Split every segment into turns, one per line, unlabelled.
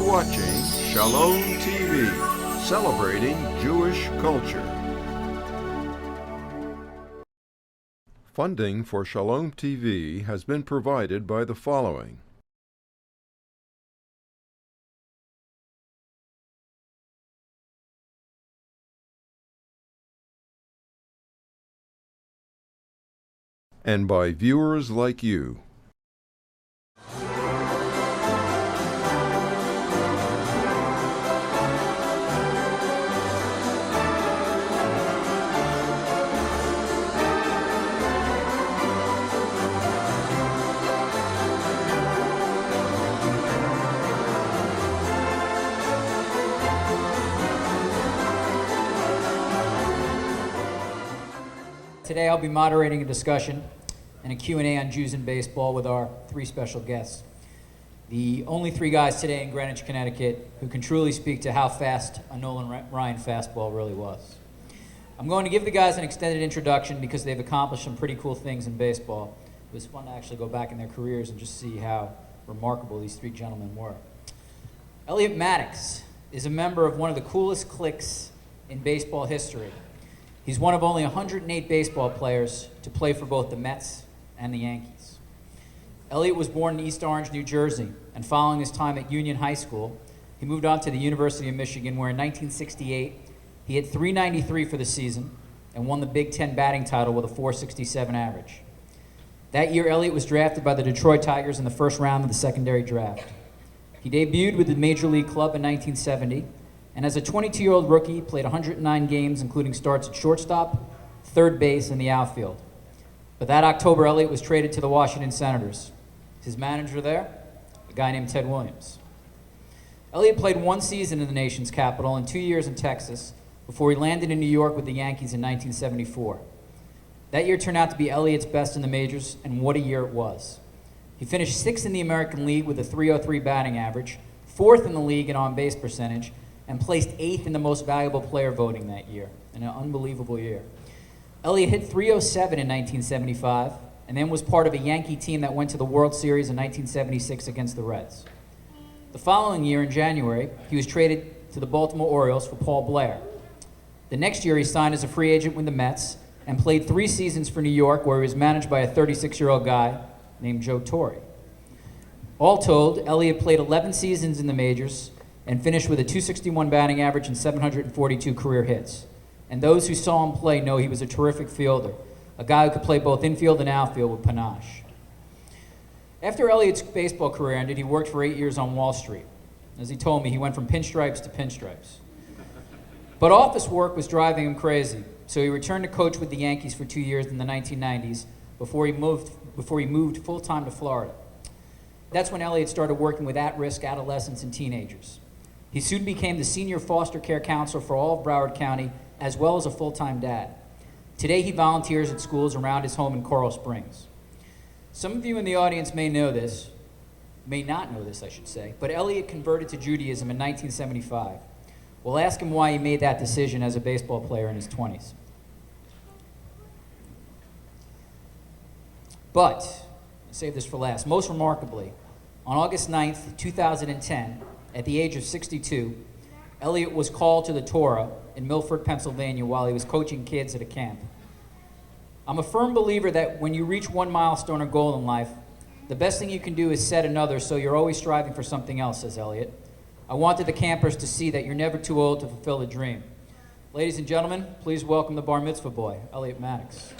watching Shalom TV, celebrating Jewish culture. Funding for Shalom TV has been provided by the following. And by viewers like you.
Today I'll be moderating a discussion and a Q&A on Jews in baseball with our three special guests. The only three guys today in Greenwich, Connecticut who can truly speak to how fast a Nolan Ryan fastball really was. I'm going to give the guys an extended introduction because they've accomplished some pretty cool things in baseball. It was fun to actually go back in their careers and just see how remarkable these three gentlemen were. Elliot Maddux is a member of one of the coolest cliques in baseball history. He's one of only 108 baseball players to play for both the Mets and the Yankees. Elliot was born in East Orange, New Jersey, and following his time at Union High School, he moved on to the University of Michigan, where in 1968, he hit .393 for the season and won the Big Ten batting title with a .467 average. That year, Elliot was drafted by the Detroit Tigers in the first round of the secondary draft. He debuted with the Major League Club in 1970, and as a 22-year-old rookie, played 109 games, including starts at shortstop, third base, and the outfield. But that October, Elliot was traded to the Washington Senators. His manager there, a guy named Ted Williams. Elliot played one season in the nation's capital and 2 years in Texas before he landed in New York with the Yankees in 1974. That year turned out to be Elliot's best in the majors, and what a year it was. He finished 6th in the American League with a .303 batting average, 4th in the league in on-base percentage, and placed 8th in the most valuable player voting that year. An unbelievable year. Elliot hit .307 in 1975, and then was part of a Yankee team that went to the World Series in 1976 against the Reds. The following year, in January, he was traded to the Baltimore Orioles for Paul Blair. The next year, he signed as a free agent with the Mets and played 3 seasons for New York, where he was managed by a 36-year-old guy named Joe Torre. All told, Elliot played 11 seasons in the majors and finished with a .261 batting average and 742 career hits. And those who saw him play know he was a terrific fielder, a guy who could play both infield and outfield with panache. After Elliot's baseball career ended, he worked for 8 years on Wall Street. As he told me, he went from pinstripes to pinstripes. But office work was driving him crazy, so he returned to coach with the Yankees for 2 years in the 1990s before he moved full-time to Florida. That's when Elliot started working with at-risk adolescents and teenagers. He soon became the senior foster care counselor for all of Broward County, as well as a full-time dad. Today, he volunteers at schools around his home in Coral Springs. Some of you in the audience may know this, may not know this, I should say, but Elliot converted to Judaism in 1975. We'll ask him why he made that decision as a baseball player in his 20s. But, I'll save this for last. Most remarkably, on August 9th, 2010, at the age of 62, Elliot was called to the Torah in Milford, Pennsylvania, while he was coaching kids at a camp. I'm a firm believer that when you reach one milestone or goal in life, the best thing you can do is set another, so you're always striving for something else, says Elliot. I wanted the campers to see that you're never too old to fulfill a dream. Ladies and gentlemen, please welcome the bar mitzvah boy, Elliot Maddux.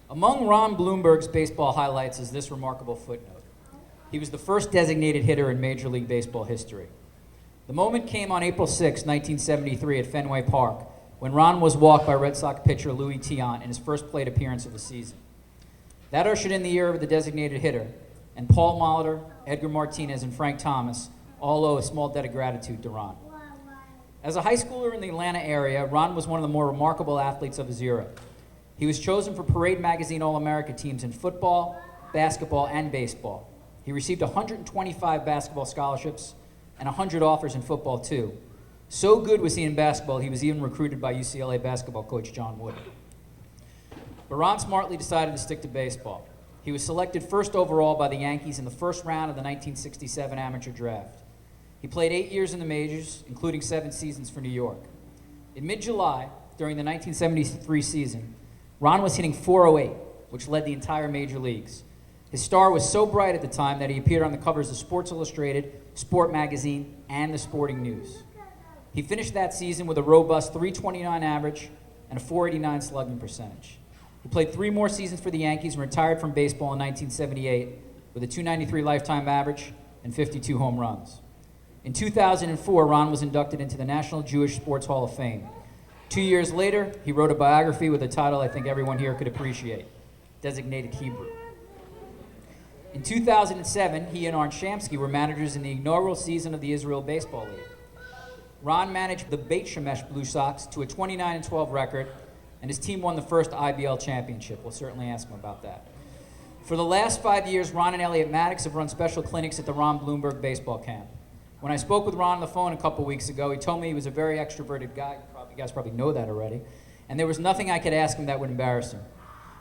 Among Ron Blomberg's baseball highlights is this remarkable footnote. He was the first designated hitter in Major League Baseball history. The moment came on April 6, 1973 at Fenway Park, when Ron was walked by Red Sox pitcher Louis Tiant in his first plate appearance of the season. That ushered in the year of the designated hitter, and Paul Molitor, Edgar Martinez, and Frank Thomas all owe a small debt of gratitude to Ron. As a high schooler in the Atlanta area, Ron was one of the more remarkable athletes of his era. He was chosen for Parade Magazine All-America teams in football, basketball, and baseball. He received 125 basketball scholarships and 100 offers in football, too. So good was he in basketball, he was even recruited by UCLA basketball coach John Wooden. But Ron smartly decided to stick to baseball. He was selected first overall by the Yankees in the first round of the 1967 amateur draft. He played 8 years in the majors, including 7 seasons for New York. In mid-July, during the 1973 season, Ron was hitting .408, which led the entire major leagues. His star was so bright at the time that he appeared on the covers of Sports Illustrated, Sport Magazine, and the Sporting News. He finished that season with a robust .329 average and a .489 slugging percentage. He played 3 more seasons for the Yankees and retired from baseball in 1978 with a .293 lifetime average and 52 home runs. In 2004, Ron was inducted into the National Jewish Sports Hall of Fame. 2 years later, he wrote a biography with a title I think everyone here could appreciate, Designated Hebrew. In 2007, he and Ron Shamsky were managers in the inaugural season of the Israel Baseball League. Ron managed the Beit Shemesh Blue Sox to a 29-12 record, and his team won the first IBL championship. We'll certainly ask him about that. For the last 5 years, Ron and Elliot Maddux have run special clinics at the Ron Blomberg baseball camp. When I spoke with Ron on the phone a couple weeks ago, he told me he was a very extroverted guy. You guys probably know that already. And there was nothing I could ask him that would embarrass him.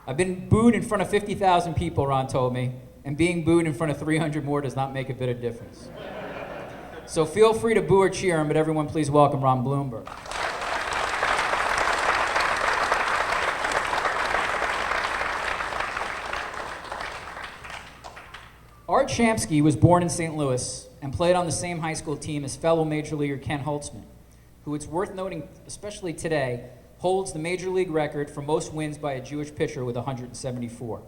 I've been booed in front of 50,000 people, Ron told me, and being booed in front of 300 more does not make a bit of difference. So feel free to boo or cheer him, but everyone please welcome Ron Blomberg. Art Shamsky was born in St. Louis and played on the same high school team as fellow major leaguer Ken Holtzman, who, it's worth noting, especially today, holds the major league record for most wins by a Jewish pitcher with 174.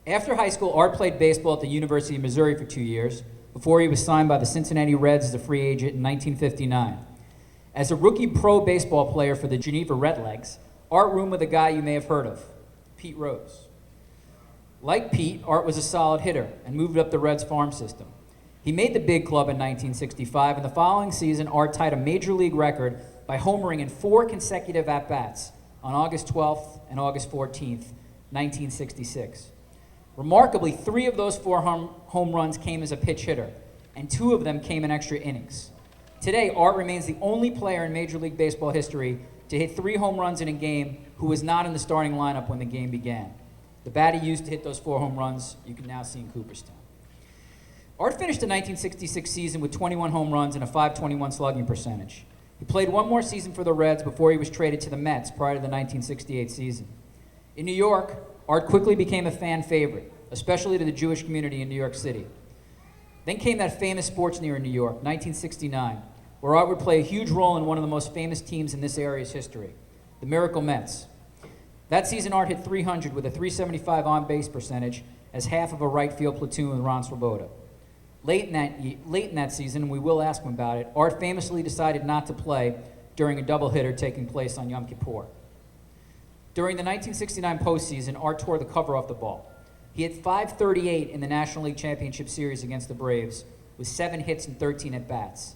After high school, Art played baseball at the University of Missouri for 2 years before he was signed by the Cincinnati Reds as a free agent in 1959. As a rookie pro baseball player for the Geneva Redlegs, Art roomed with a guy you may have heard of, Pete Rose. Like Pete, Art was a solid hitter and moved up the Reds farm system. He made the big club in 1965, and the following season, Art tied a major league record by homering in 4 consecutive at-bats on August 12th and August 14th, 1966. Remarkably, 3 of those 4 home runs came as a pitch hitter, and 2 of them came in extra innings. Today, Art remains the only player in Major League Baseball history to hit 3 home runs in a game who was not in the starting lineup when the game began. The bat he used to hit those 4 home runs, you can now see in Cooperstown. Art finished the 1966 season with 21 home runs and a .521 slugging percentage. He played 1 more season for the Reds before he was traded to the Mets prior to the 1968 season. In New York, Art quickly became a fan favorite, especially to the Jewish community in New York City. Then came that famous sports year in New York, 1969, where Art would play a huge role in one of the most famous teams in this area's history, the Miracle Mets. That season, Art hit .300 with a .375 on-base percentage as half of a right field platoon with Ron Swoboda. Late in that season, and we will ask him about it, Art famously decided not to play during a doubleheader taking place on Yom Kippur. During the 1969 postseason, Art tore the cover off the ball. He hit .538 in the National League Championship Series against the Braves with 7 hits and 13 at-bats.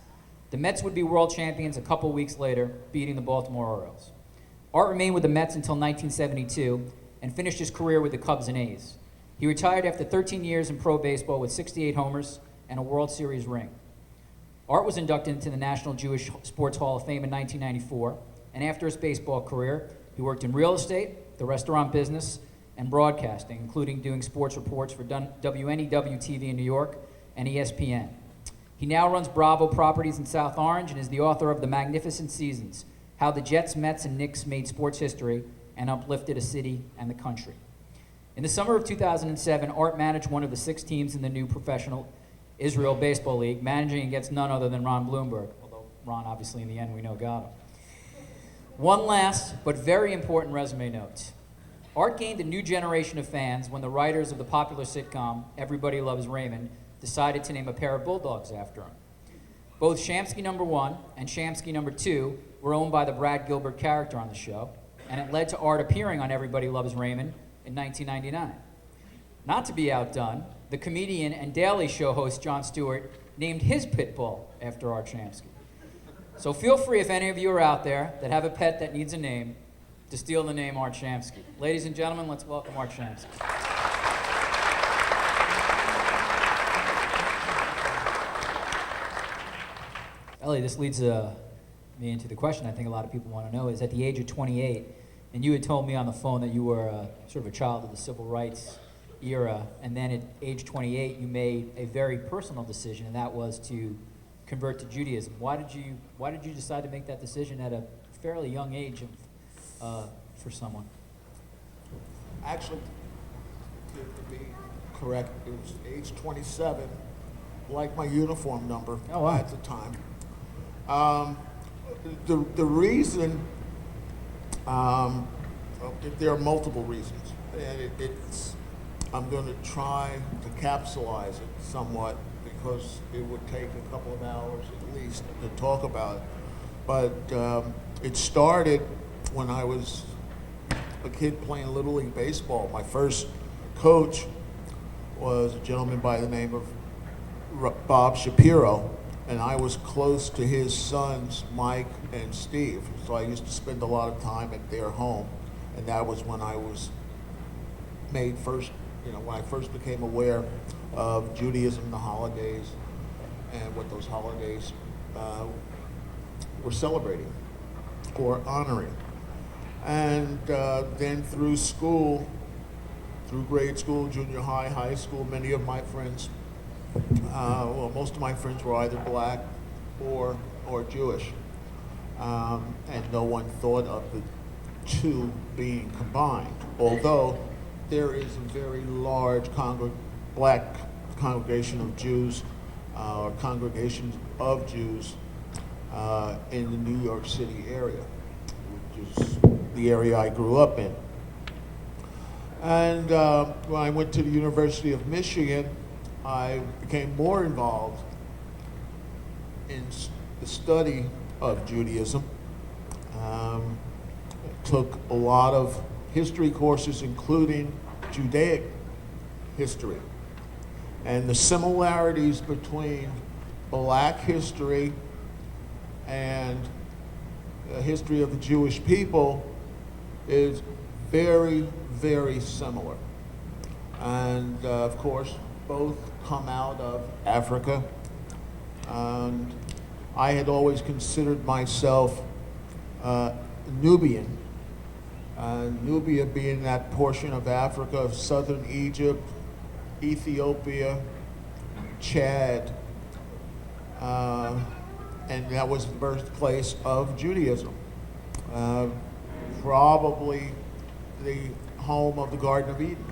The Mets would be world champions a couple weeks later, beating the Baltimore Orioles. Art remained with the Mets until 1972 and finished his career with the Cubs and A's. He retired after 13 years in pro baseball with 68 homers and a World Series ring. Art was inducted into the National Jewish Sports Hall of Fame in 1994, and after his baseball career, he worked in real estate, the restaurant business, and broadcasting, including doing sports reports for WNEW-TV in New York and ESPN. He now runs Bravo Properties in South Orange and is the author of The Magnificent Seasons, How the Jets, Mets, and Knicks Made Sports History and Uplifted a City and the Country. In the summer of 2007, Art managed one of the 6 teams in the new professional Israel Baseball League, managing against none other than Ron Blomberg, although Ron, obviously, in the end, we know got him. One last but very important resume note. Art gained a new generation of fans when the writers of the popular sitcom Everybody Loves Raymond decided to name a pair of bulldogs after him. Both Shamsky number 1 and Shamsky number 2 were owned by the Brad Gilbert character on the show, and it led to Art appearing on Everybody Loves Raymond in 1999. Not to be outdone, the comedian and Daily Show host Jon Stewart named his pit bull after Art Shamsky. So feel free, if any of you are out there that have a pet that needs a name, to steal the name Art Shamsky. Ladies and gentlemen, let's welcome Art Shamsky. Ellie, this leads me into the question I think a lot of people want to know is, at the age of 28, and you had told me on the phone that you were sort of a child of the civil rights era, and then at age 28 you made a very personal decision, and that was to convert to Judaism. Why did you decide to make that decision at a fairly young age for someone?
Actually, to be correct, it was age 27, like my uniform number at the time. The reason, there are multiple reasons, and I'm going to try to capsulize it somewhat because it would take a couple of hours at least to talk about it. But it started when I was a kid playing Little League Baseball. My first coach was a gentleman by the name of Bob Shapiro, and I was close to his sons, Mike and Steve. So I used to spend a lot of time at their home, and that was when I was when I first became aware of Judaism, the holidays, and what those holidays were celebrating or honoring. And then through school, through grade school, junior high, high school, many of my friends, most of my friends were either black or Jewish. And no one thought of the two being combined, although there is a very large black congregation of Jews, or congregations of Jews in the New York City area, which is the area I grew up in. And when I went to the University of Michigan, I became more involved in the study of Judaism. Took a lot of history courses, including Judaic history. And the similarities between black history and the history of the Jewish people is very, very similar. And of course, both come out of Africa. And I had always considered myself Nubian. Nubia being that portion of Africa of southern Egypt, Ethiopia, Chad, and that was the birthplace of Judaism. Probably the home of the Garden of Eden.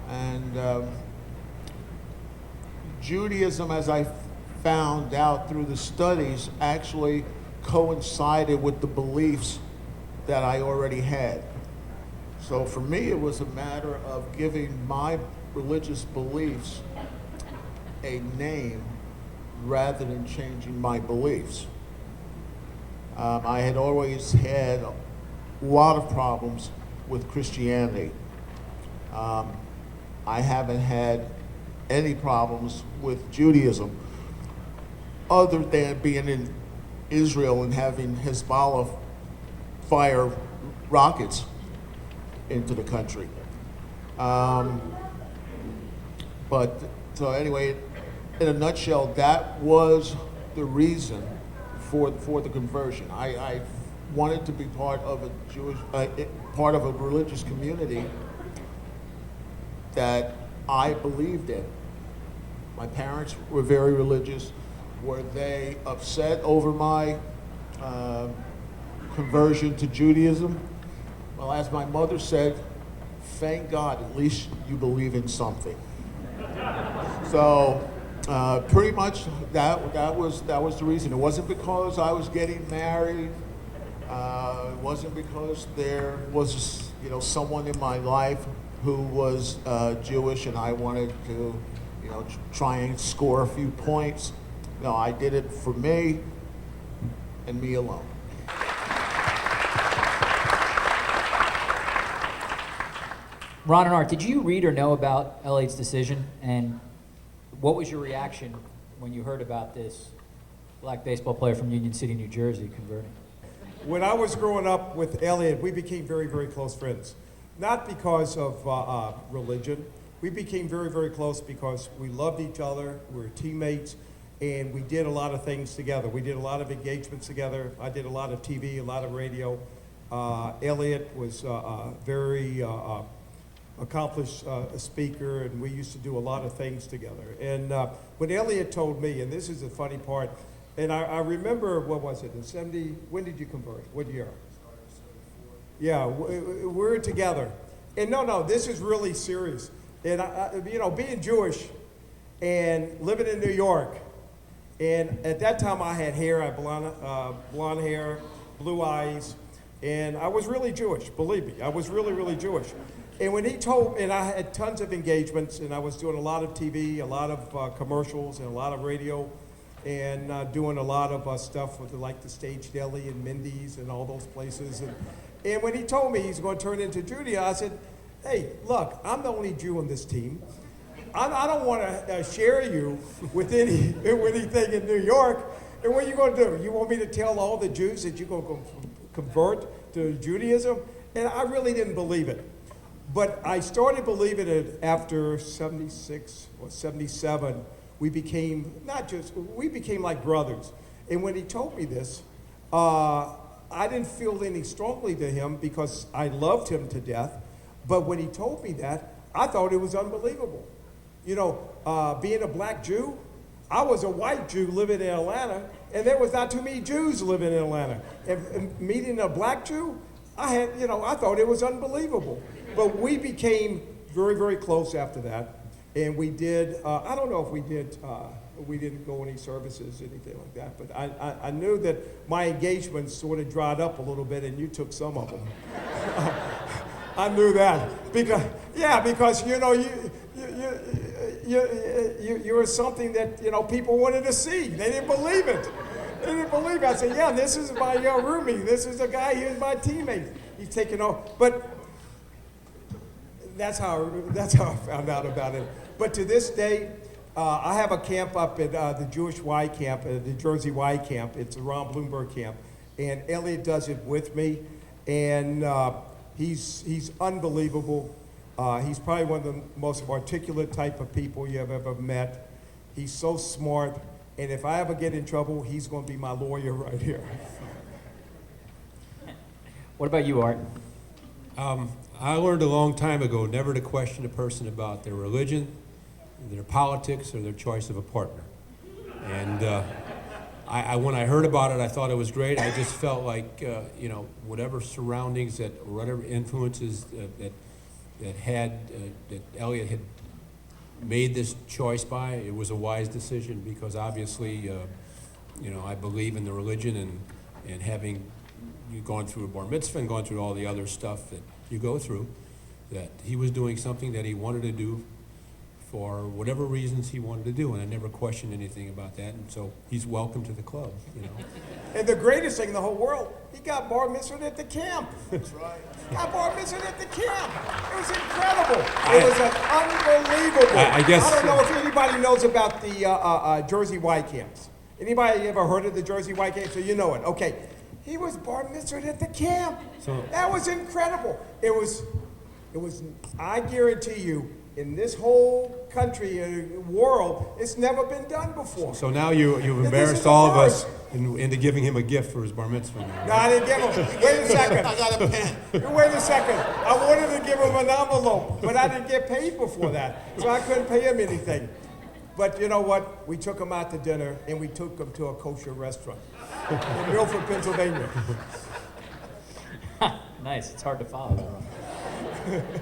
And Judaism, as I found out through the studies, actually coincided with the beliefs that I already had. So for me, it was a matter of giving my religious beliefs a name rather than changing my beliefs. I had always had a lot of problems with Christianity. I haven't had any problems with Judaism other than being in Israel and having Hezbollah fire rockets into the country. But so anyway, in a nutshell, that was the reason for the conversion. I wanted to be part of a religious community that I believed in. My parents were very religious. Were they upset over my conversion to Judaism? Well, as my mother said, thank God, at least you believe in something. So pretty much that was the reason. It wasn't because I was getting married. It wasn't because there was someone in my life who was Jewish and I wanted to try and score a few points. No, I did it for me and me alone.
Ron and Art, did you read or know about Elliot's decision? And what was your reaction when you heard about this black baseball player from Union City, New Jersey, converting?
When I was growing up with Elliot, we became very, very close friends. Not because of religion. We became very, very close because we loved each other, we were teammates, and we did a lot of things together. We did a lot of engagements together. I did a lot of TV, a lot of radio. Elliot was very accomplished speaker, and we used to do a lot of things together. And when Elliot told me, and this is the funny part, and I remember, what was it, in 70, when did you convert? What year? Yeah, we're together. And no, this is really serious. And being Jewish and living in New York, and at that time I had hair, I had blonde hair, blue eyes, and I was really Jewish, believe me. I was really, really Jewish. And when he told me, and I had tons of engagements, and I was doing a lot of TV, a lot of commercials, and a lot of radio, and doing a lot of stuff with like the Stage Deli and Mindy's and all those places. And when he told me he's going to turn into Judaism, I said, hey, look, I'm the only Jew on this team. I don't want to share you with anything in New York. And what are you going to do? You want me to tell all the Jews that you're going to convert to Judaism? And I really didn't believe it. But I started believing it after 76 or 77. We became like brothers. And when he told me this, I didn't feel any strongly to him because I loved him to death. But when he told me that, I thought it was unbelievable. Being a black Jew, I was a white Jew living in Atlanta, and there was not too many Jews living in Atlanta. And meeting a black Jew, I thought it was unbelievable. But we became very, very close after that. And we did, I don't know if we didn't go any services, anything like that, but I knew that my engagements sort of dried up a little bit, and you took some of them. I knew that because you were something that people wanted to see. They didn't believe it. They didn't believe it. I said, yeah, this is my roomie. This is a guy. He's my teammate. He's taking off. But that's how I found out about it. But to this day, I have a camp up at the Jewish Y camp, the Jersey Y camp. It's a Ron Blomberg camp, and Elliot does it with me, and he's unbelievable. He's probably one of the most articulate type of people you have ever met. He's so smart, and if I ever get in trouble, he's going to be my lawyer right here.
What about you, Art?
I learned a long time ago never to question a person about their religion, their politics, or their choice of a partner. And when I heard about it, I thought it was great. I just felt like, whatever surroundings whatever influences that Elliot had made this choice by, it was a wise decision because obviously, I believe in the religion and having gone through a bar mitzvah and gone through all the other stuff that you go through, that he was doing something that he wanted to do for whatever reasons he wanted to do, and I never questioned anything about that, and so he's welcome to the club,
And the greatest thing in the whole world, he got bar mitzvah at the camp.
That's right.
He got bar mitzvah at the camp. It was incredible. It was unbelievable.
I guess.
I don't know if anybody knows about the Jersey Y camps. Anybody ever heard of the Jersey Y camp? So you know it. Okay. He was bar mitzvah at the camp. That was incredible. It was. I guarantee you, in this whole country, world, it's never been done before.
So now you've embarrassed all of us into giving him a gift for his bar mitzvah.
No, I didn't give him. Wait a second.
I got a pen.
Wait a second. I wanted to give him an envelope, but I didn't get paid before that, so I couldn't pay him anything. But you know what? We took him out to dinner, and we took him to a kosher restaurant in Milford, Pennsylvania.
Nice. It's hard to follow that,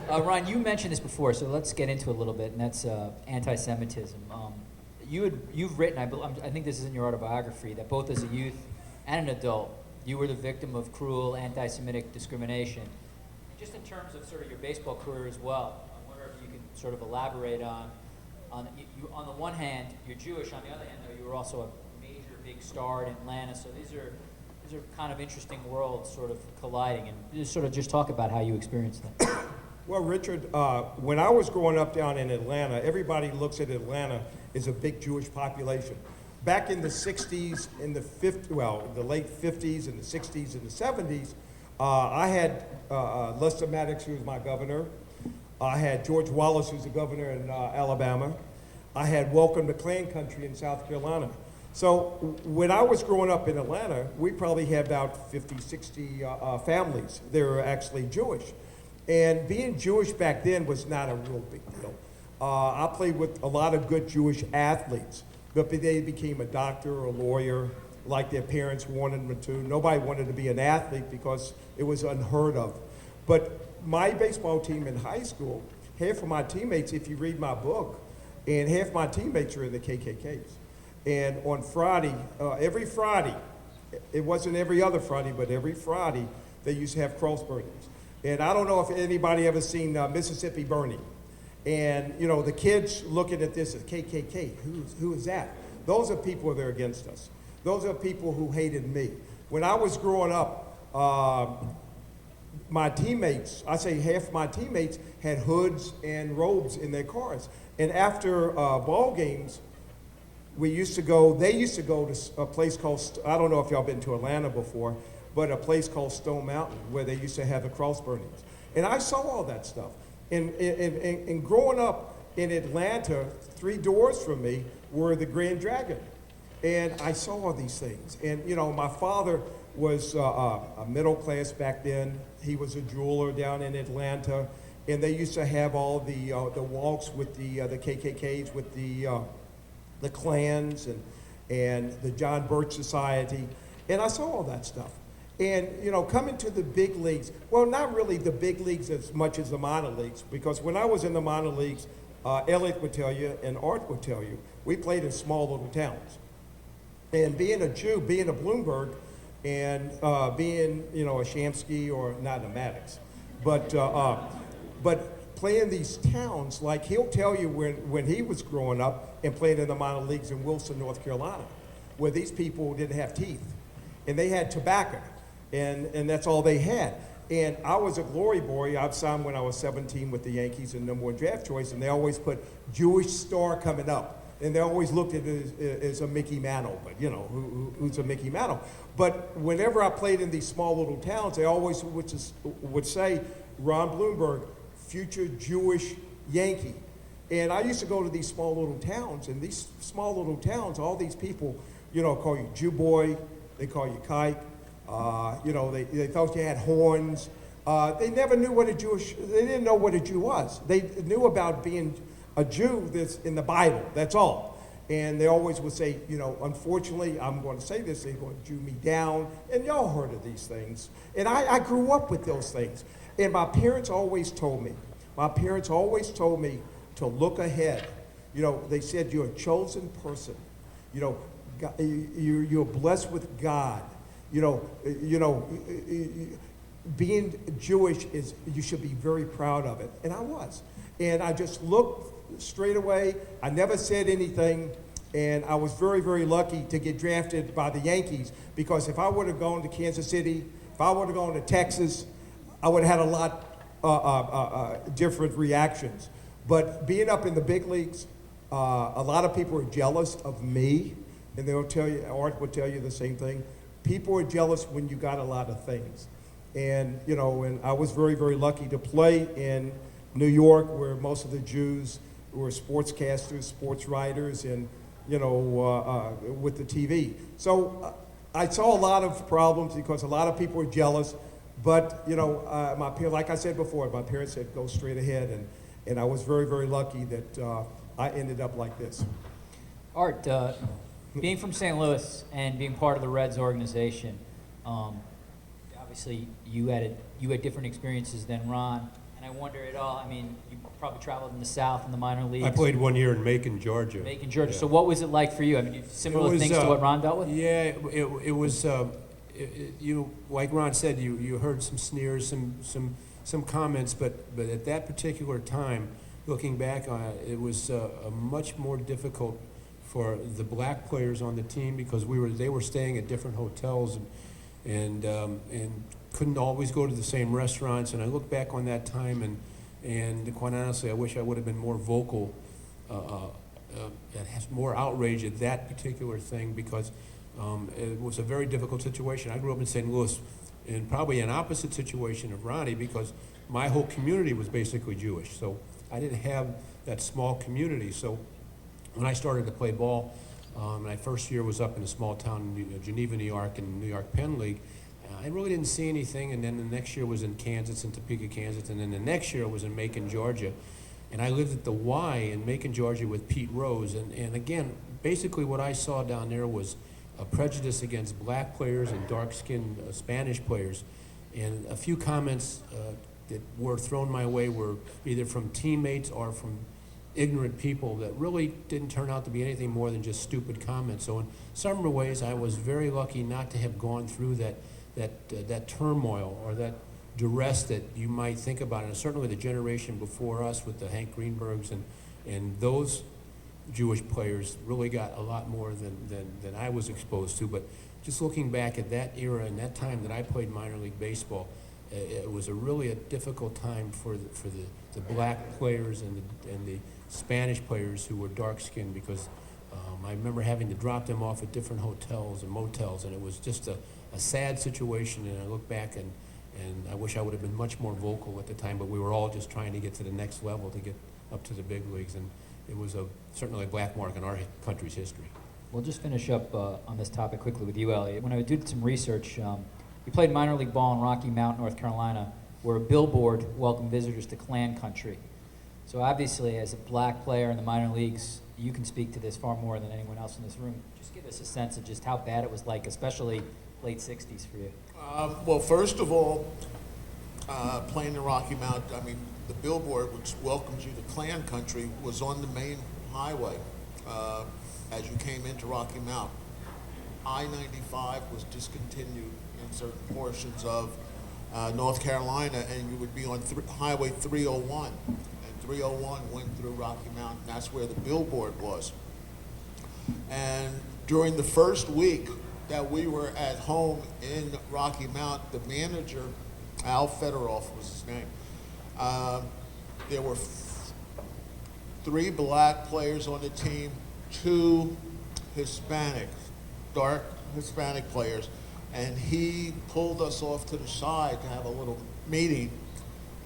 Ron. Ron, you mentioned this before, so let's get into it a little bit, and that's anti-Semitism. You've written, I think this is in your autobiography, that both as a youth and an adult, you were the victim of cruel anti-Semitic discrimination. Just in terms of sort of your baseball career as well, I wonder if you can sort of elaborate on the one hand, you're Jewish, on the other hand, though, you were also a major big star in Atlanta, so these are kind of interesting worlds sort of colliding, and just talk about how you experienced that.
Well, Richard, when I was growing up down in Atlanta, everybody looks at Atlanta as a big Jewish population. Back in the 60s, the late 50s and the 60s and the 70s, I had Elliot Maddux, who was my governor. I had George Wallace, who's the governor in Alabama. I had Welcome to Klan Country in South Carolina. So when I was growing up in Atlanta, we probably had about 50, 60 families. They were actually Jewish. And being Jewish back then was not a real big deal. I played with a lot of good Jewish athletes, but they became a doctor or a lawyer like their parents wanted them to. Nobody wanted to be an athlete because it was unheard of. But my baseball team in high school, half of my teammates, if you read my book, and half my teammates are in the KKKs. And on Friday, every Friday, it wasn't every other Friday, but every Friday, they used to have cross burnings. And I don't know if anybody ever seen Mississippi Burning. And, you know, the kids looking at this as KKK, who is that? Those are people that are against us. Those are people who hated me. When I was growing up, my teammates, I say half my teammates had hoods and robes in their cars. And after ball games, they used to go to a place called, I don't know if y'all been to Atlanta before, but a place called Stone Mountain where they used to have the cross burnings. And I saw all that stuff. And growing up in Atlanta, 3 doors from me were the Grand Dragon. And I saw all these things. And, you know, my father was a middle class back then. He was a jeweler down in Atlanta. And they used to have all the walks with the KKKs, with the Klans and the John Birch Society. And I saw all that stuff. And, you know, coming to the big leagues, well, not really the big leagues as much as the minor leagues, because when I was in the minor leagues, Elliot would tell you and Art would tell you, we played in small little towns. And being a Jew, being a Bloomberg, and being, you know, a Shamsky or not a Maddox, but playing these towns, like he'll tell you when he was growing up and playing in the minor leagues in Wilson, North Carolina, where these people didn't have teeth, and they had tobacco. And that's all they had. And I was a glory boy. I signed when I was 17 with the Yankees and #1 draft choice, and they always put Jewish star coming up. And they always looked at it as a Mickey Mantle, but you know, who's a Mickey Mantle? But whenever I played in these small little towns, they always would say, Ron Blomberg, future Jewish Yankee. And I used to go to these small little towns, and these small little towns, all these people, you know, call you Jew boy, they call you kike. You know, they thought you had horns. They never knew what they didn't know what a Jew was. They knew about being a Jew that's in the Bible, that's all. And they always would say, you know, unfortunately, I'm going to say this, they're going to Jew me down. And y'all heard of these things. And I grew up with those things. And my parents always told me to look ahead. You know, they said you're a chosen person. You know, you're blessed with God. You know, being Jewish is, you should be very proud of it. And I was. And I just looked straight away. I never said anything. And I was very, very lucky to get drafted by the Yankees, because if I would have gone to Kansas City, if I would have gone to Texas, I would have had a lot different reactions. But being up in the big leagues, a lot of people are jealous of me. And they'll tell you, Art will tell you the same thing. People are jealous when you got a lot of things. And, you know, and I was very, very lucky to play in New York, where most of the Jews were sportscasters, sports writers, and, you know, with the TV. So I saw a lot of problems because a lot of people were jealous. But, you know, like I said before, my parents said, go straight ahead. And I was very, very lucky that I ended up like this.
Art, being from St. Louis and being part of the Reds organization, obviously you had different experiences than Ron, and I wonder at all, I mean, you probably traveled in the South in the minor leagues.
I played 1 year in Macon, Georgia.
Macon, Georgia.
Yeah.
So what was it like for you? I mean, similar things to what Ron dealt with?
Yeah, it was, you, like Ron said, you heard some sneers, some comments, but at that particular time, looking back on it, it was a much more difficult for the black players on the team, because they were staying at different hotels and couldn't always go to the same restaurants. And I look back on that time, and quite honestly, I wish I would have been more vocal, and has more outrage at that particular thing, because it was a very difficult situation. I grew up in St. Louis in probably an opposite situation of Ronnie, because my whole community was basically Jewish. So I didn't have that small community. So when I started to play ball, My first year was up in a small town in Geneva, New York, in the New York Penn League. I really didn't see anything, and then the next year was in Kansas, in Topeka, Kansas, and then the next year was in Macon, Georgia. And I lived at the Y in Macon, Georgia with Pete Rose. And again, basically what I saw down there was a prejudice against black players and dark-skinned Spanish players. And a few comments that were thrown my way were either from teammates or from ignorant people that really didn't turn out to be anything more than just stupid comments. So in some ways, I was very lucky not to have gone through that turmoil or that duress that you might think about. And certainly the generation before us with the Hank Greenbergs and those Jewish players really got a lot more than I was exposed to. But just looking back at that era and that time that I played minor league baseball, it was really a difficult time for the black players and the Spanish players who were dark-skinned, because I remember having to drop them off at different hotels and motels, and it was just a sad situation. And I look back and I wish I would have been much more vocal at the time, but we were all just trying to get to the next level to get up to the big leagues, and it was certainly a black mark in our country's history.
We'll just finish up on this topic quickly with you, Elliot. When I did some research, you played minor league ball in Rocky Mount, North Carolina, where a billboard welcomed visitors to Klan country. So obviously, as a black player in the minor leagues, you can speak to this far more than anyone else in this room. Just give us a sense of just how bad it was like, especially late 60s for you.
Well, first of all, playing in Rocky Mount, I mean, the billboard which welcomes you to Klan country was on the main highway as you came into Rocky Mount. I-95 was discontinued in certain portions of North Carolina, and you would be on Highway 301. And 301 went through Rocky Mount, and that's where the billboard was. And during the first week that we were at home in Rocky Mount, the manager, Al Fedorov was his name, there were 3 black players on the team, 2 Hispanic, dark Hispanic players, and he pulled us off to the side to have a little meeting,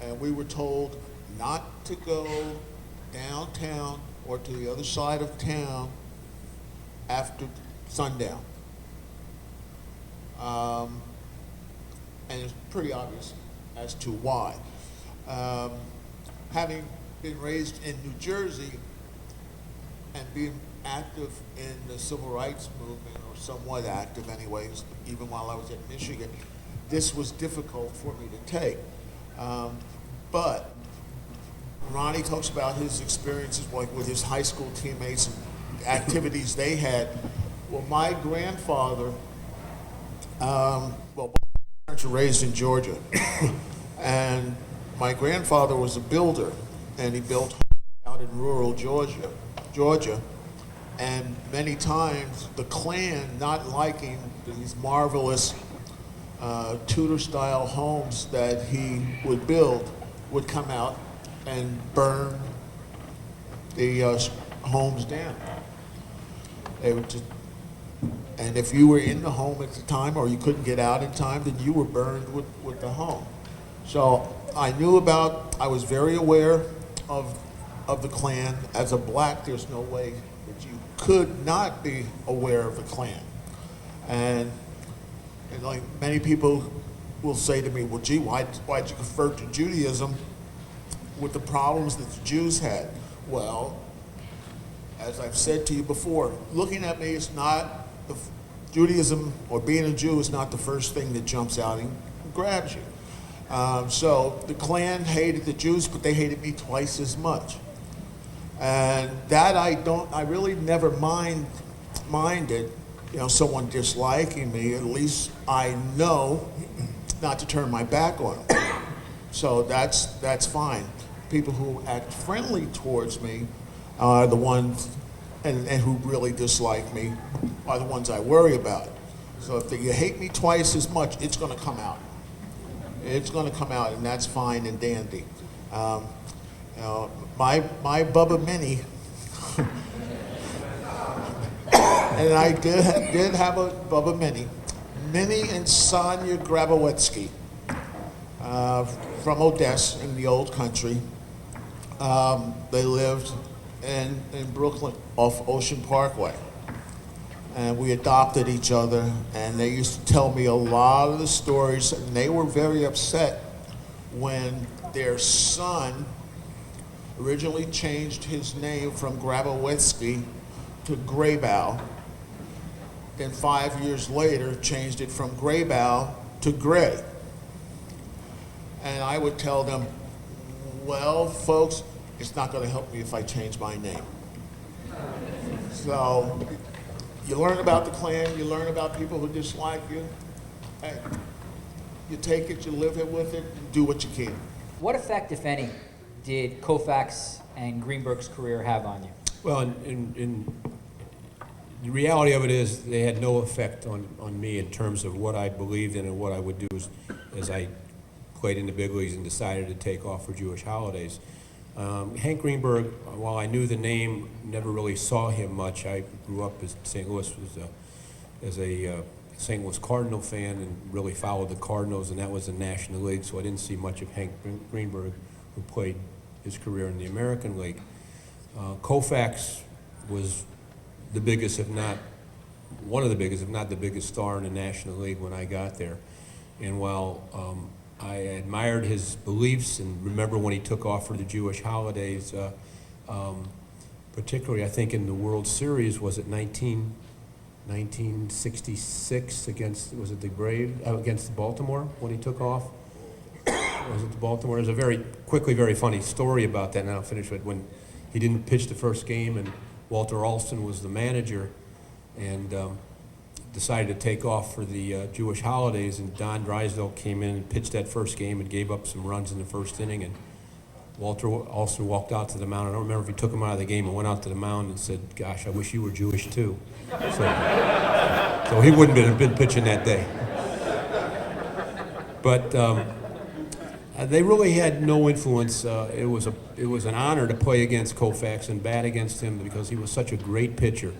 and we were told not to go downtown or to the other side of town after sundown. And it's pretty obvious as to why. Having been raised in New Jersey and being active in the civil rights movement, or somewhat active anyways, even while I was at Michigan, this was difficult for me to take. But Ronnie talks about his experiences like with his high school teammates and activities they had. Well, my grandfather, well, both parents were raised in Georgia, and my grandfather was a builder, and he built homes out in rural Georgia, and many times the Klan, not liking these marvelous Tudor-style homes that he would build, would come out and burn the homes down. They would just, and if you were in the home at the time, or you couldn't get out in time, then you were burned with the home. So I was very aware of the Klan. As a black, there's no way that you could not be aware of the Klan. And like many people will say to me, well, gee, why'd you convert to Judaism with the problems that the Jews had? Well, as I've said to you before, looking at me is not, Judaism or being a Jew is not the first thing that jumps out and grabs you. So the Klan hated the Jews, but they hated me twice as much. And that I really never minded, someone disliking me. At least I know not to turn my back on them. So that's fine. People who act friendly towards me are the ones, and who really dislike me are the ones I worry about. So if you hate me twice as much, it's going to come out. It's going to come out, and that's fine and dandy. My Bubba Minnie, and I did have a Bubba Minnie and Sonia Grabowetsky from Odessa in the old country. They lived in Brooklyn off Ocean Parkway. and we adopted each other, and they used to tell me a lot of the stories, and they were very upset when their son originally changed his name from Grabowski to Graybow, then 5 years later changed it from Graybow to Gray. And I would tell them, well, folks, it's not going to help me if I change my name. So you learn about the Klan, you learn about people who dislike you. Hey, you take it, you live it with it, and do what you can.
What effect, if any, did Koufax and Greenberg's career have on you?
Well, in the reality of it is they had no effect on me in terms of what I believed in and what I would do as I played in the big leagues and decided to take off for Jewish holidays. Hank Greenberg, while I knew the name, never really saw him much. I grew up in St. Louis as a St. Louis Cardinal fan and really followed the Cardinals, and that was the National League, so I didn't see much of Hank Greenberg, who played his career in the American League. Koufax was the biggest, if not one of the biggest, if not the biggest star in the National League when I got there. And while I admired his beliefs and remember when he took off for the Jewish holidays, particularly I think in the World Series, was it 1966 against, was it the Braves, against Baltimore when he took off? Was it the Baltimore? There's a very funny story about that, and I'll finish with when he didn't pitch the first game and Walter Alston was the manager and decided to take off for the Jewish holidays, and Don Drysdale came in and pitched that first game and gave up some runs in the first inning, and Walter Alston walked out to the mound. I don't remember if he took him out of the game and went out to the mound and said, "Gosh, I wish you were Jewish too." So he wouldn't have been pitching that day. But they really had no influence. It was an honor to play against Koufax and bat against him because he was such a great pitcher.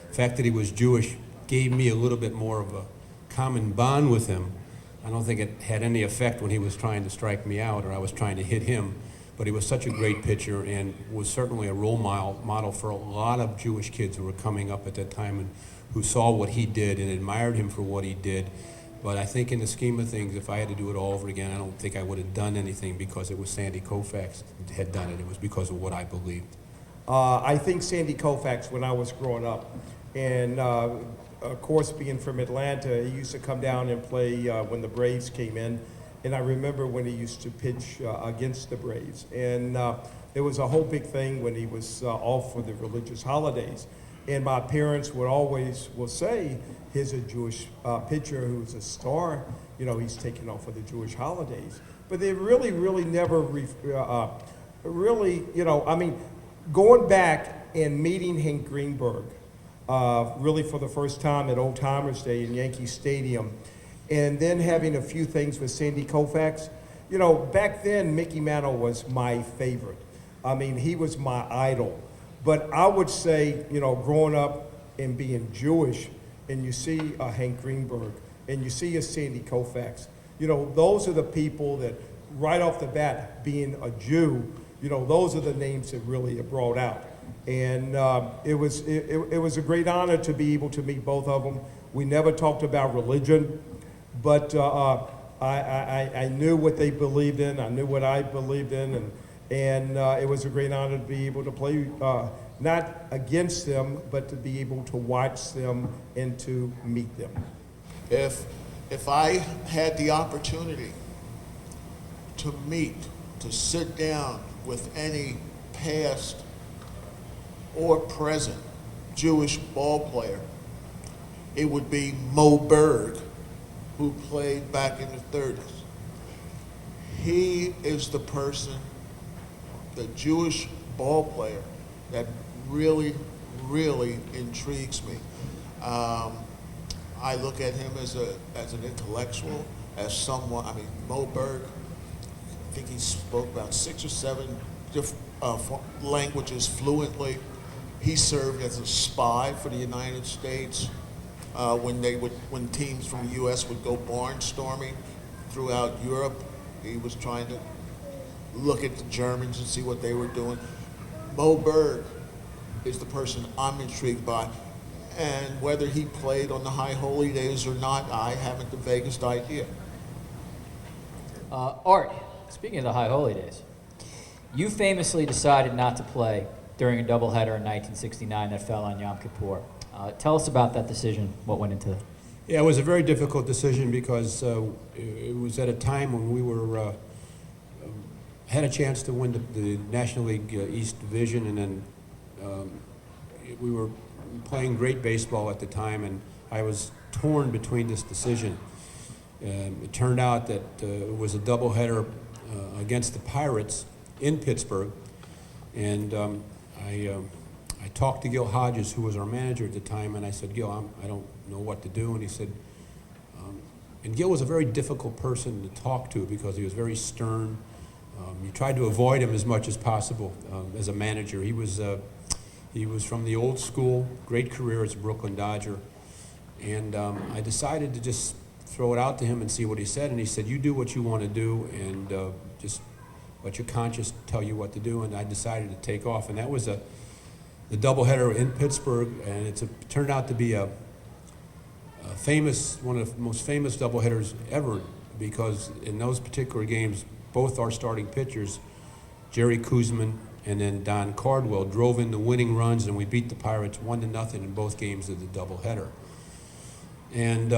The fact that he was Jewish gave me a little bit more of a common bond with him. I don't think it had any effect when he was trying to strike me out or I was trying to hit him, but he was such a great pitcher and was certainly a role model for a lot of Jewish kids who were coming up at that time and who saw what he did and admired him for what he did. But I think in the scheme of things, if I had to do it all over again, I don't think I would have done anything because it was Sandy Koufax that had done it. It was because of what I believed.
I think Sandy Koufax, when I was growing up, and of course, being from Atlanta, he used to come down and play when the Braves came in. And I remember when he used to pitch against the Braves. And it was a whole big thing when he was off for the religious holidays. And my parents will say, here's a Jewish pitcher who's a star, you know, he's taking off for the Jewish holidays. But they really never, going back and meeting Hank Greenberg, really for the first time at Old Timers Day in Yankee Stadium, and then having a few things with Sandy Koufax. You know, back then, Mickey Mantle was my favorite. I mean, he was my idol. But I would say, you know, growing up and being Jewish, and you see a Hank Greenberg, and you see a Sandy Koufax, you know, those are the people that, right off the bat, being a Jew, you know, those are the names that really are brought out. And it was a great honor to be able to meet both of them. We never talked about religion, but I knew what they believed in. I knew what I believed in, and it was a great honor to be able to play, not against them, but to be able to watch them and to meet them.
If I had the opportunity to sit down with any past or present Jewish ball player, it would be Mo Berg, who played back in the 30s. He is the person, the Jewish ball player, that really intrigues me. I look at him as an intellectual, as someone. I mean, Mo Berg, I think he spoke about 6 or 7 different languages fluently. He served as a spy for the United States when teams from the U.S. would go barnstorming throughout Europe. He was trying to look at the Germans and see what they were doing. Mo Berg is the person I'm intrigued by. And whether he played on the high holy days or not, I haven't the vaguest idea.
Art, speaking of the high holy days, you famously decided not to play during a doubleheader in 1969 that fell on Yom Kippur. Tell us about that decision, what went into it.
Yeah, it was a very difficult decision because it was at a time when we were had a chance to win the National League East Division, and then we were playing great baseball at the time, and I was torn between this decision. It turned out that it was a doubleheader against the Pirates in Pittsburgh, and I talked to Gil Hodges, who was our manager at the time, and I said, Gil, I don't know what to do, and he said, and Gil was a very difficult person to talk to because he was very stern. You tried to avoid him as much as possible as a manager. He was from the old school, great career as a Brooklyn Dodger, and I decided to just throw it out to him and see what he said, and he said, you do what you want to do, and just let your conscience tell you what to do, and I decided to take off, and that was the doubleheader in Pittsburgh, and it turned out to be a famous, one of the most famous doubleheaders ever, because in those particular games, both our starting pitchers, Jerry Koosman and then Don Cardwell, drove in the winning runs, and we beat the Pirates 1-0 in both games of the doubleheader. And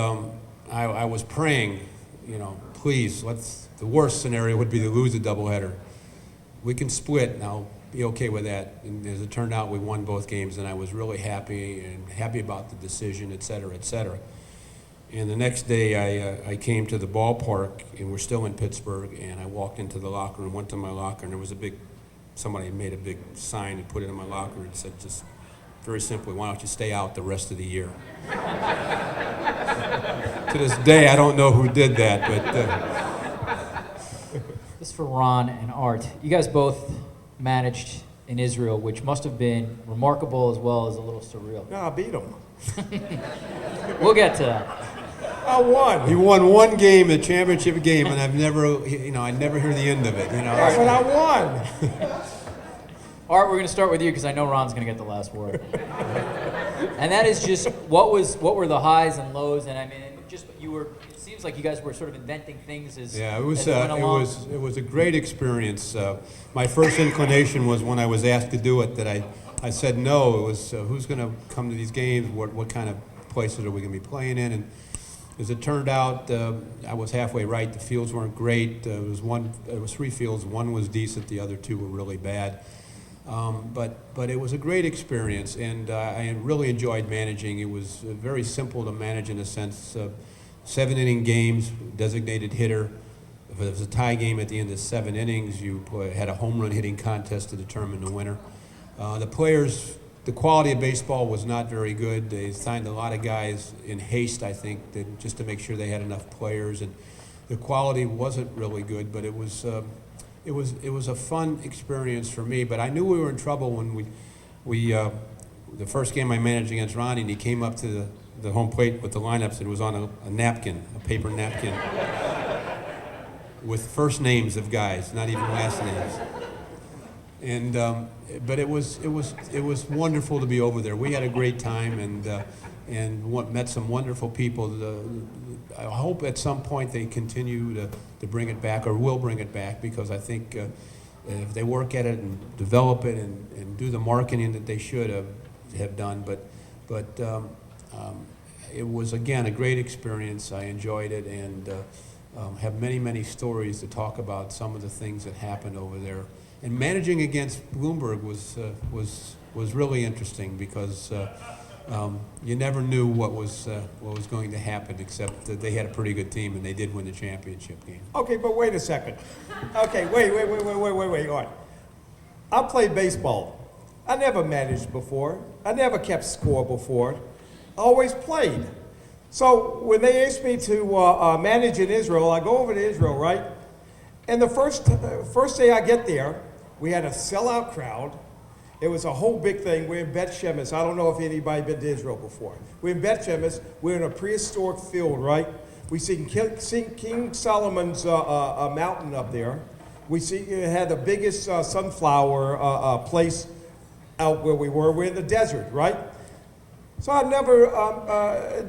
I was praying, please, the worst scenario would be to lose a doubleheader. We can split, and I'll be okay with that. And as it turned out, we won both games, and I was really happy about the decision, et cetera, et cetera. And the next day, I came to the ballpark, and we're still in Pittsburgh, and I walked into the locker room, went to my locker, and there was somebody made a big sign and put it in my locker and said, just very simply, why don't you stay out the rest of the year? To this day, I don't know who did that, but...
This is for Ron and Art. You guys both managed in Israel, which must have been remarkable as well as a little surreal.
No, I beat him.
We'll get to that.
I won.
He won one game, the championship game, and I've never, I never hear the end of it,
Yeah, but I won.
Art, we're going to start with you because I know Ron's going to get the last word. And that is just what were the highs and lows, and I mean, it seems like you guys were sort of inventing things as
Yeah,
as it went along.
it was a great experience. My first inclination was when I was asked to do it that I said no. It was who's going to come to these games? What kind of places are we going to be playing in? And as it turned out, I was halfway right. The fields weren't great. It was three fields. One was decent. The other two were really bad. But it was a great experience, and I really enjoyed managing. It was very simple to manage in a sense. 7-inning games, designated hitter. If it was a tie game at the end of 7 innings, you had a home run hitting contest to determine the winner. The players, the quality of baseball was not very good. They signed a lot of guys in haste, I think, just to make sure they had enough players, and the quality wasn't really good. But it was a fun experience for me. But I knew we were in trouble when the first game I managed against Ronnie, and he came up to the home plate with the lineups, and it was on a napkin, a paper napkin, with first names of guys, not even last names. And but it was wonderful to be over there. We had a great time, and met some wonderful people. I hope at some point they continue to bring it back, or will bring it back, because I think if they work at it and develop it and do the marketing that they should have done. But it was, again, a great experience. I enjoyed it, and have many stories to talk about some of the things that happened over there. And managing against Bloomberg was really interesting, because you never knew what was going to happen, except that they had a pretty good team, and they did win the championship game.
Okay, but wait a second. Okay, wait. All right. I played baseball. I never managed before. I never kept score before. I always played. So when they asked me to manage in Israel, I go over to Israel, right? And the first day I get there, we had a sellout crowd. It was a whole big thing. We're in Bet Shemesh. I don't know if anybody been to Israel before. We're in Bet Shemesh. We're in a prehistoric field, right? We see King Solomon's mountain up there. We see it had the biggest sunflower place out where we were. We're in the desert, right? So I never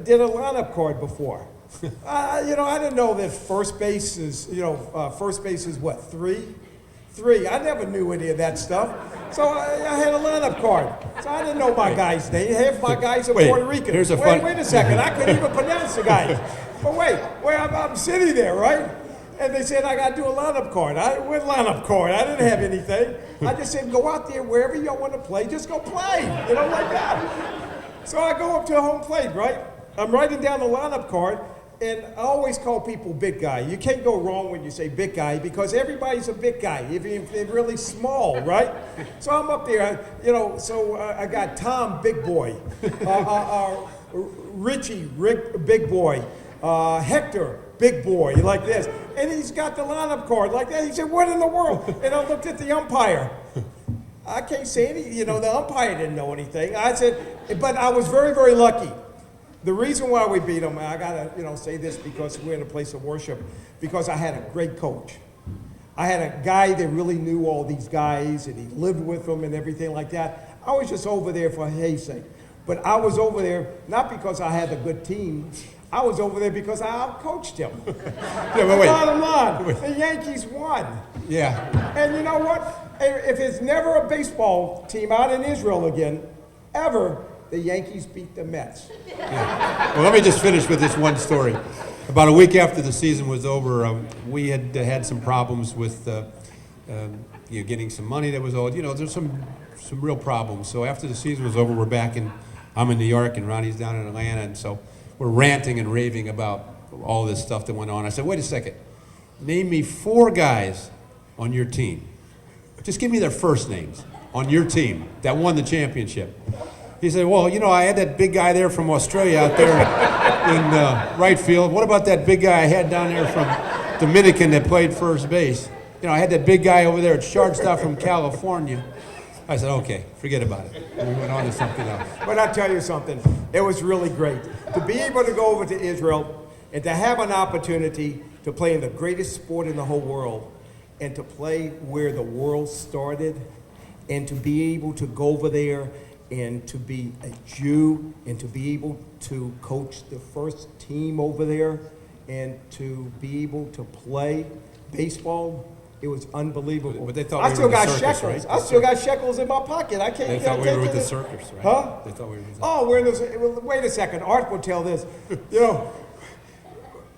did a lineup card before. I didn't know that first base is what, three? I never knew any of that stuff. So I had a lineup card. So I didn't know my guy's name. Half my guys are Puerto Rican.
Wait
a second. I couldn't even pronounce the guy. But wait, I'm sitting there, right? And they said, I got to do a lineup card. What lineup card? I didn't have anything. I just said, go out there wherever you want to play. Just go play, like that. So I go up to home plate, right? I'm writing down the lineup card, and I always call people big guy. You can't go wrong when you say big guy because everybody's a big guy, even if they're really small, right? So I'm up there, I got Tom, big boy, Richie, Rick, big boy, Hector, big boy, like this. And he's got the lineup card like that. He said, what in the world? And I looked at the umpire. I can't say any, the umpire didn't know anything. I said, but I was very, very lucky. The reason why we beat them, I gotta, say this because we're in a place of worship, because I had a great coach. I had a guy that really knew all these guys, and he lived with them and everything like that. I was just over there for hay's sake. But I was over there not because I had a good team. I was over there because I out-coached him. Bottom line, the Yankees won.
Yeah.
And you know what? If it's never a baseball team out in Israel again, ever, the Yankees beat the Mets.
Yeah. Well, let me just finish with this one story. About a week after the season was over, we had some problems with getting some money that was owed. There's some real problems. So after the season was over, I'm in New York and Ronnie's down in Atlanta, and so we're ranting and raving about all this stuff that went on. I said, wait a second, name me 4 guys on your team. Just give me their first names on your team that won the championship. He said, well, I had that big guy there from Australia out there in right field. What about that big guy I had down there from Dominican that played first base? I had that big guy over there at shortstop from California. I said, okay, forget about it. And we went on to something else.
But I'll tell you something, it was really great. To be able to go over to Israel and to have an opportunity to play in the greatest sport in the whole world and to play where the world started and to be able to go over there and to be a Jew and to be able to coach the first team over there and to be able to play baseball, it was unbelievable.
But they thought
I
we
still
were in
got
the circus,
shekels.
right?
I still got shekels in my pocket. I can't.
They thought we were with the circus, right?
Huh?
They thought we were with the
Oh, we're in this. Wait a second. Art will tell this.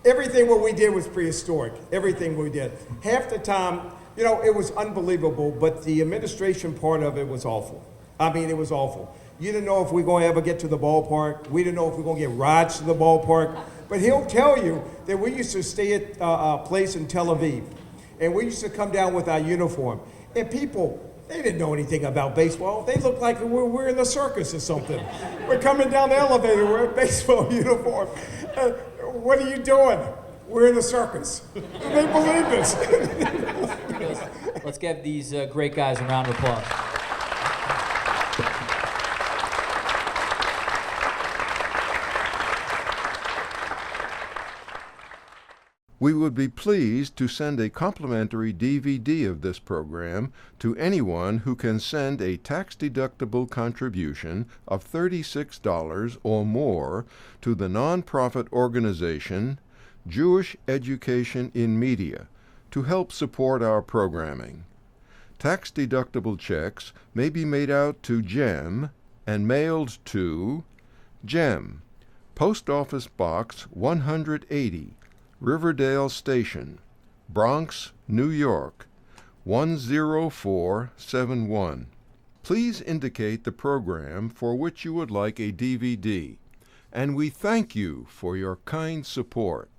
Everything what we did was prehistoric. Everything we did. Half the time, it was unbelievable, but the administration part of it was awful. I mean, it was awful. You didn't know if we're going to ever get to the ballpark. We didn't know if we're going to get rides to the ballpark. But he'll tell you that we used to stay at a place in Tel Aviv, and we used to come down with our uniform. And people, they didn't know anything about baseball. They looked like we're in the circus or something. We're coming down the elevator, we're in baseball uniform. What are you doing? We're in the circus. Do they believe this?
Let's give these great guys a round of applause.
We would be pleased to send a complimentary DVD of this program to anyone who can send a tax-deductible contribution of $36 or more to the nonprofit organization Jewish Education in Media to help support our programming. Tax-deductible checks may be made out to GEM and mailed to GEM, Post Office Box 180, Riverdale Station, Bronx, New York, 10471. Please indicate the program for which you would like a DVD, and we thank you for your kind support.